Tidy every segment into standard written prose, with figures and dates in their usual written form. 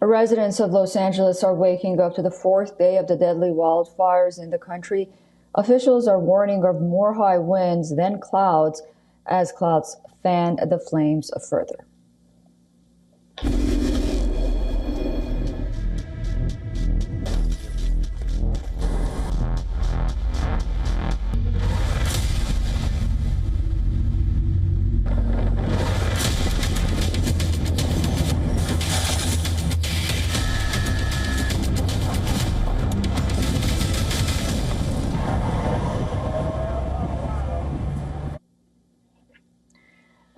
Residents of Los Angeles are waking up to the fourth day of the deadly wildfires in the country. Officials are warning of more high winds than clouds as clouds fan the flames further.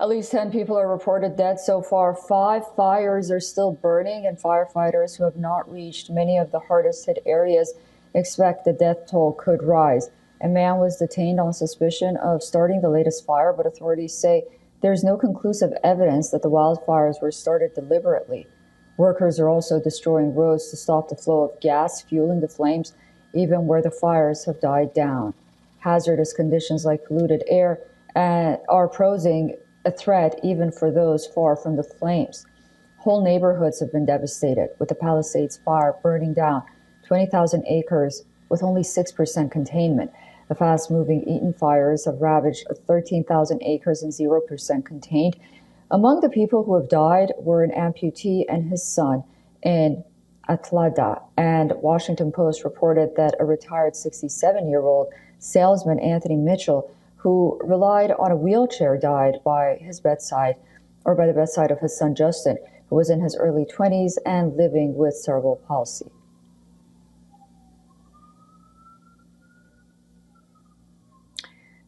At least 10 people are reported dead so far. 5 fires are still burning, and firefighters who have not reached many of the hardest hit areas expect the death toll could rise. A man was detained on suspicion of starting the latest fire, but authorities say there's no conclusive evidence that the wildfires were started deliberately. Workers are also destroying roads to stop the flow of gas, fueling the flames, even where the fires have died down. Hazardous conditions like polluted air are posing a threat even for those far from the flames. Whole neighborhoods have been devastated, with the Palisades fire burning down 20,000 acres with only 6% containment. The fast-moving Eaton fires have ravaged 13,000 acres and 0% contained. Among the people who have died were an amputee and his son in Atlanta, and Washington Post reported that a retired 67-year-old salesman, Anthony Mitchell, who relied on a wheelchair, died by his bedside, or by the bedside of his son Justin, who was in his early 20s and living with cerebral palsy.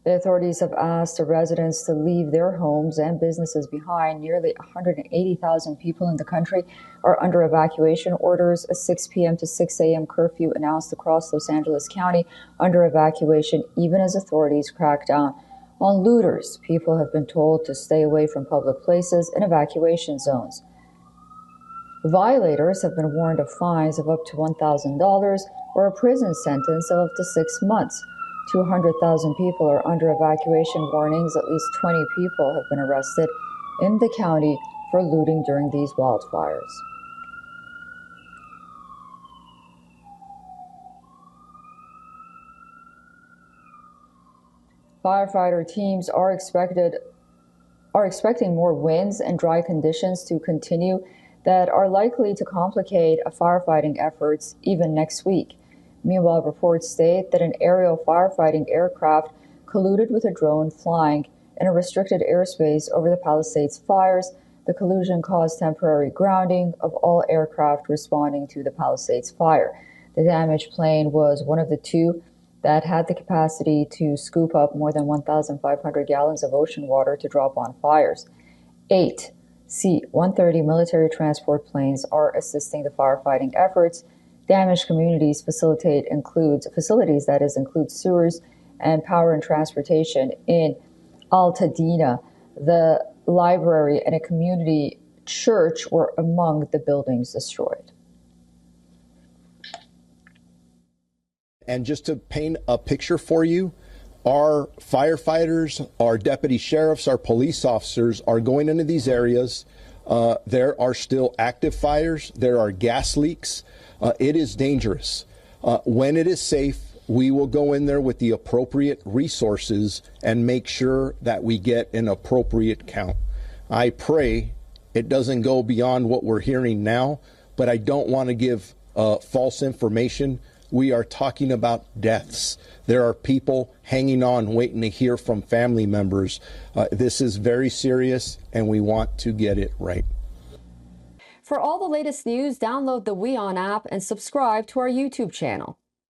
The authorities have asked the residents to leave their homes and businesses behind. Nearly 180,000 people in the country are under evacuation orders. A 6 p.m. to 6 a.m. curfew announced across Los Angeles County under evacuation, even as authorities crack down on looters. People have been told to stay away from public places and evacuation zones. Violators have been warned of fines of up to $1,000 or a prison sentence of up to 6 months. 200,000 people are under evacuation warnings. At least 20 people have been arrested in the county for looting during these wildfires. Firefighter teams are expecting more winds and dry conditions to continue that are likely to complicate firefighting efforts even next week. Meanwhile, reports state that an aerial firefighting aircraft collided with a drone flying in a restricted airspace over the Palisades fires. The collision caused temporary grounding of all aircraft responding to the Palisades fire. The damaged plane was one of the 2 that had the capacity to scoop up more than 1,500 gallons of ocean water to drop on fires. 8 C-130 military transport planes are assisting the firefighting efforts. Damaged communities include sewers and power and transportation in Altadena. The library and a community church were among the buildings destroyed. And just to paint a picture for you, our firefighters, our deputy sheriffs, our police officers are going into these areas. There are still active fires. There are gas leaks. It is dangerous. When it is safe, we will go in there with the appropriate resources and make sure that we get an appropriate count. I pray it doesn't go beyond what we're hearing now, but I don't want to give false information. We are talking about deaths. There are people hanging on, waiting to hear from family members. This is very serious, and we want to get it right. For all the latest news, download the WION app and subscribe to our YouTube channel.